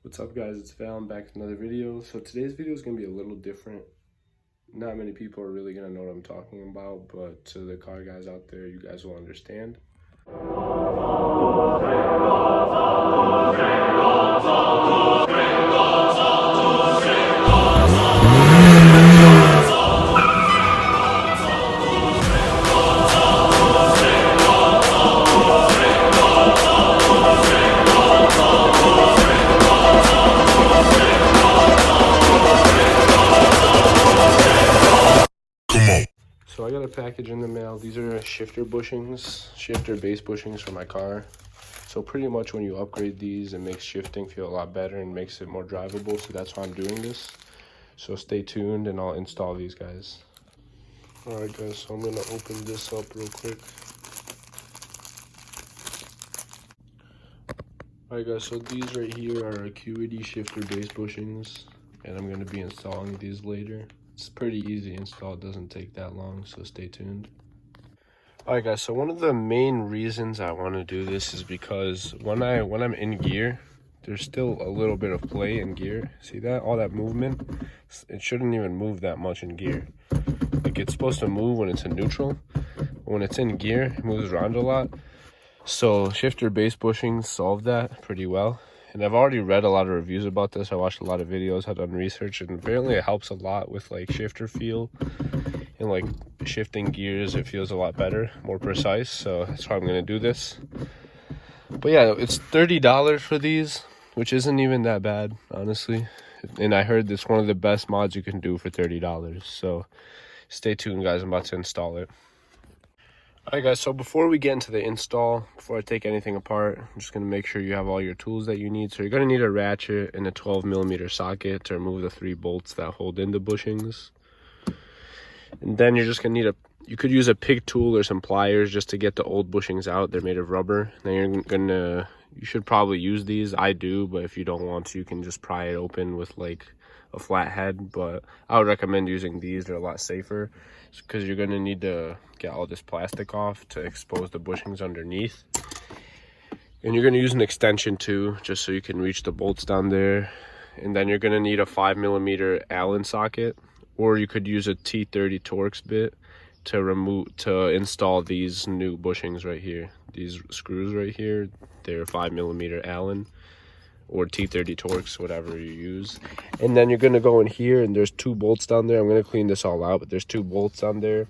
What's up guys, it's Val. I'm back with another video. So today's video is going to be a little different. Not many people are really going to know what I'm talking about, but to the car guys out there, you guys will understand. So I got a package in the mail. These are shifter base bushings for my car. So pretty much when you upgrade these, it makes shifting feel a lot better and makes it more drivable. So that's why I'm doing this. So stay tuned and I'll install these guys. Alright guys, so I'm gonna open this up real quick. Alright guys, so these right here are Acuity shifter base bushings, and I'm gonna be installing these later. It's pretty easy install, it doesn't take that long, so stay tuned. Alright guys, so one of the main reasons I want to do this is because when I'm in gear, there's still a little bit of play in gear. See that? All that movement? It shouldn't even move that much in gear. Like, it's supposed to move when it's in neutral. When it's in gear, it moves around a lot. So shifter base bushings solve that pretty well. And I've already read a lot of reviews about this. I watched a lot of videos, I've done research, and apparently it helps a lot with like shifter feel and like shifting gears. It feels a lot better, more precise. So that's why I'm gonna do this. But yeah, it's $30 for these, which isn't even that bad, honestly. And I heard it's one of the best mods you can do for $30. So stay tuned guys, I'm about to install it. Alright guys, so before we get into the install, before I take anything apart, I'm just going to make sure you have all your tools that you need. So you're going to need a ratchet and a 12mm socket to remove the 3 bolts that hold in the bushings. And then you're just going to need you could use a pig tool or some pliers just to get the old bushings out. They're made of rubber. And then you should probably use these. I do, but if you don't want to, you can just pry it open with like a flat head. But I would recommend using these. They're a lot safer because you're going to need to get all this plastic off to expose the bushings underneath. And you're going to use an extension too, just so you can reach the bolts down there. And then you're going to need a 5mm Allen socket, or you could use a T30 Torx bit to install these new bushings right here. These screws right here, they're 5mm Allen or T30 Torx, whatever you use. And then you're going to go in here, and there's 2 bolts down there. I'm going to clean this all out, but there's 2 bolts down there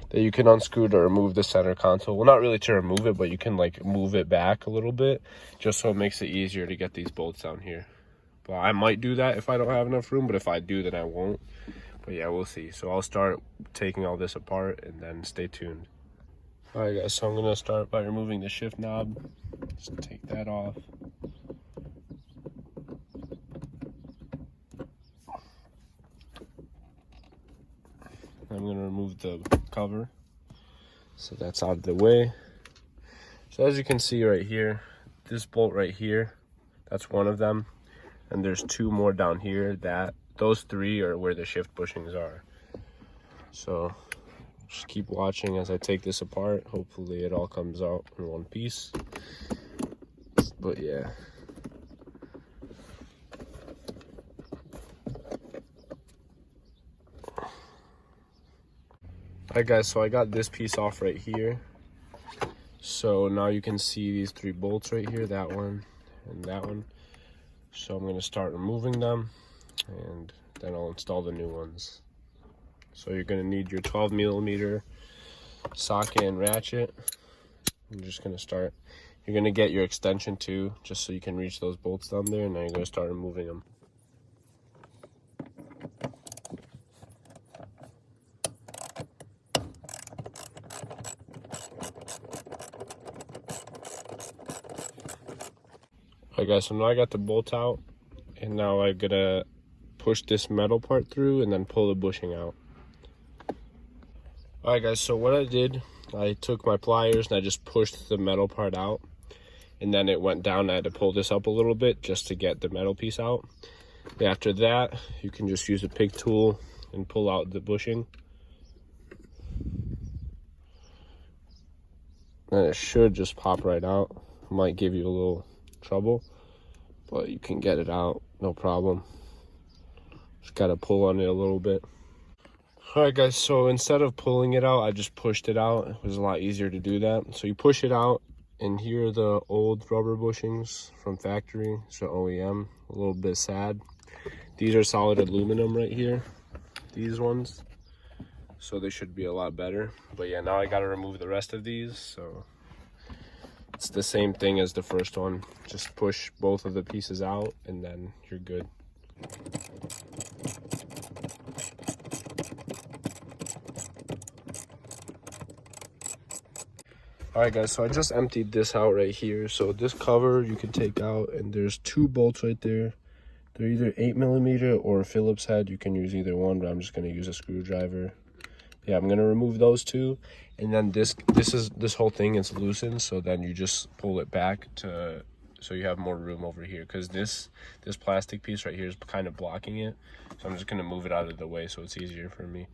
that you can unscrew to remove the center console. Well, not really to remove it, but you can like move it back a little bit just so it makes it easier to get these bolts down here. But I might do that if I don't have enough room, but if I do, then I won't. But yeah, we'll see. So I'll start taking all this apart and then stay tuned. Alright guys, so I'm going to start by removing the shift knob. Just take that off. I'm going to remove the cover, so that's out of the way. So as you can see right here, this bolt right here, that's one of them, and there's 2 more down here. Those 3 are where the shift bushings are. So just keep watching as I take this apart. Hopefully it all comes out in one piece. But yeah. Alright guys, so I got this piece off right here. So now you can see these 3 bolts right here, that one and that one. So I'm going to start removing them, and then I'll install the new ones. So you're going to need your 12mm socket and ratchet. I'm just going to start. You're going to get your extension too, just so you can reach those bolts down there, and then you're going to start removing them. Alright guys, so now I got the bolt out, and now I'm gonna push this metal part through and then pull the bushing out. Alright guys, so what I did, I took my pliers and I just pushed the metal part out, and then it went down. I had to pull this up a little bit just to get the metal piece out. And after that, you can just use a pig tool and pull out the bushing. And it should just pop right out. Might give you a little trouble, but you can get it out no problem. Just gotta pull on it a little bit. All right, guys, so instead of pulling it out, I just pushed it out. It was a lot easier to do that. So you push it out, and here are the old rubber bushings from factory. So OEM, a little bit sad. These are solid aluminum right here, these ones. So they should be a lot better. But yeah, now I gotta remove the rest of these. So it's the same thing as the first one. Just push both of the pieces out and then you're good. All right, guys, so I just emptied this out right here. So this cover you can take out, and there's 2 bolts right there. They're either 8mm or a Phillips head. You can use either one, but I'm just gonna use a screwdriver. Yeah, I'm gonna remove those 2, and then this whole thing is loosened, so then you just pull it back so you have more room over here, because this plastic piece right here is kind of blocking it. So I'm just gonna move it out of the way so it's easier for me.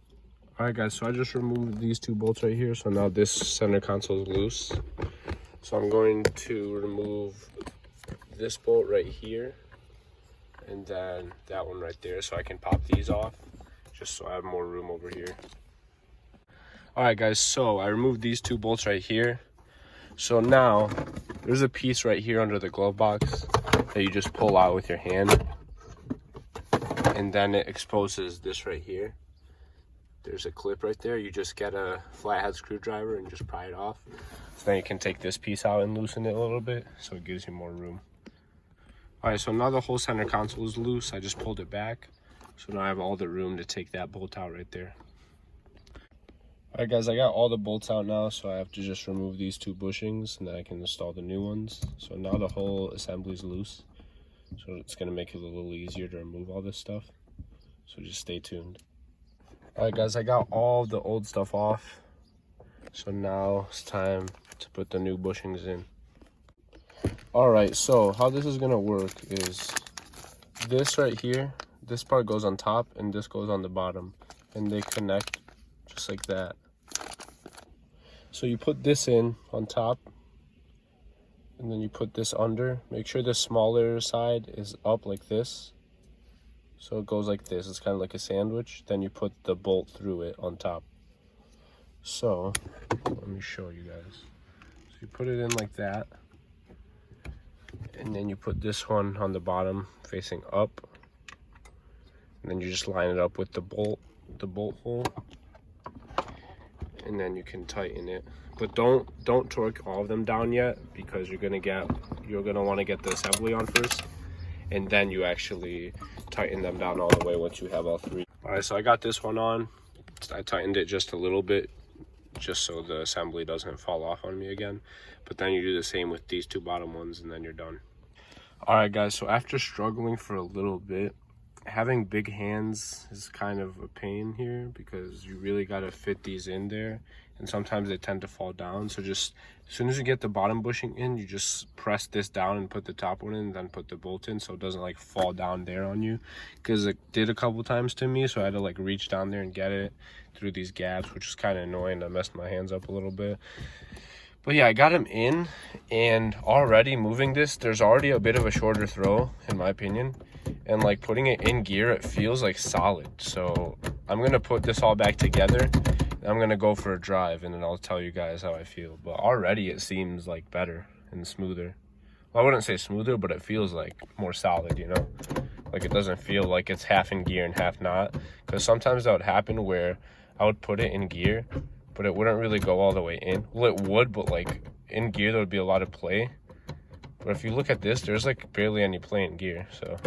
All right, guys, so I just removed these 2 bolts right here. So now this center console is loose. So I'm going to remove this bolt right here, and then that one right there, so I can pop these off, just so I have more room over here. All right, guys, so I removed these 2 bolts right here. So now there's a piece right here under the glove box that you just pull out with your hand, and then it exposes this right here. There's a clip right there. You just get a flathead screwdriver and just pry it off. So then you can take this piece out and loosen it a little bit, so it gives you more room. All right, so now the whole center console is loose. I just pulled it back. So now I have all the room to take that bolt out right there. All right, guys, I got all the bolts out now, so I have to just remove these 2 bushings, and then I can install the new ones. So now the whole assembly is loose. So it's gonna make it a little easier to remove all this stuff. So just stay tuned. All right, guys, I got all the old stuff off. So now it's time to put the new bushings in. All right, so how this is gonna work is this right here, this part goes on top and this goes on the bottom, and they connect just like that. So you put this in on top, and then you put this under. Make sure the smaller side is up like this. So it goes like this. It's kind of like a sandwich. Then you put the bolt through it on top. So let me show you guys. So you put it in like that, and then you put this one on the bottom facing up, and then you just line it up with the bolt hole, and then you can tighten it. But don't torque all of them down yet, because you're gonna want to get the assembly on first, and then you actually tighten them down all the way once you have all 3. All right, so I got this one on. I tightened it just a little bit, just so the assembly doesn't fall off on me again. But then you do the same with these 2 bottom ones, and then you're done. All right, guys, so after struggling for a little bit, having big hands is kind of a pain here, because you really got to fit these in there, and sometimes they tend to fall down. So just as soon as you get the bottom bushing in, you just press this down and put the top one in, and then put the bolt in, so it doesn't like fall down there on you, because it did a couple times to me. So I had to like reach down there and get it through these gaps, which was kind of annoying. I messed my hands up a little bit. But yeah, I got him in, and already moving this, there's already a bit of a shorter throw in my opinion, and like putting it in gear, it feels like solid. So I'm gonna put this all back together. I'm gonna go for a drive, and then I'll tell you guys how I feel. But already it seems like better and smoother. Well, I wouldn't say smoother, but it feels like more solid, you know? Like it doesn't feel like it's half in gear and half not. Because sometimes that would happen where I would put it in gear, but it wouldn't really go all the way in. Well, it would, but like in gear, there would be a lot of play. But if you look at this, there's like barely any play in gear, so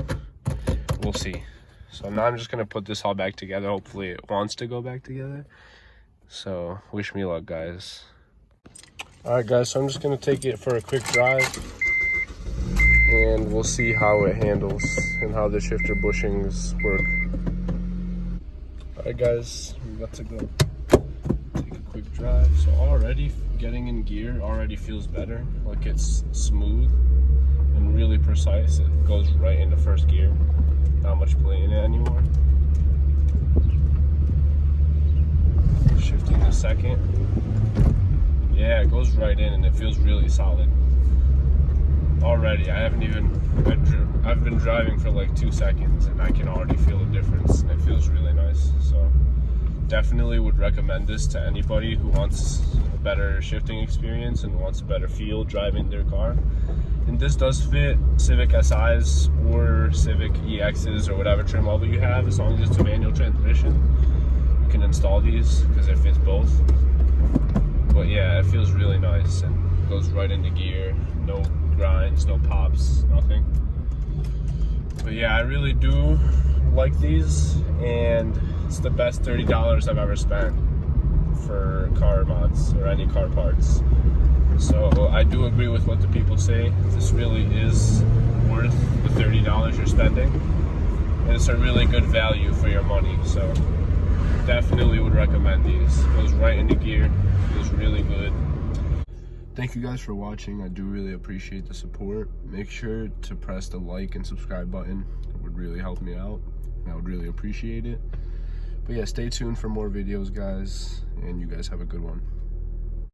we'll see. So now I'm just gonna put this all back together. Hopefully it wants to go back together. So wish me luck, guys. All right, guys, so I'm just gonna take it for a quick drive, and we'll see how it handles and how the shifter bushings work. All right, guys, I'm about to go take a quick drive. So already getting in gear already feels better. Like it's smooth and really precise. It goes right into first gear. Not much play in it anymore. Shifting the second. Yeah, it goes right in and it feels really solid. Already, I haven't even I've been driving for like 2 seconds and I can already feel the difference. It feels really nice. So definitely would recommend this to anybody who wants a better shifting experience and wants a better feel driving their car. And this does fit Civic SIs or Civic EXs or whatever trim level you have. As long as it's a manual transmission, you can install these because it fits both. But yeah, it feels really nice and goes right into gear. No grinds, no pops, nothing. But yeah, I really do like these, and it's the best $30 I've ever spent for car mods or any car parts. So I do agree with what the people say. This really is worth the $30 you're spending, and it's a really good value for your money. So definitely would recommend these. Goes right into gear, feels really good. Thank you guys for watching. I do really appreciate the support. Make sure to press the like and subscribe button. It would really help me out, and I would really appreciate it. But yeah, stay tuned for more videos, guys, and you guys have a good one.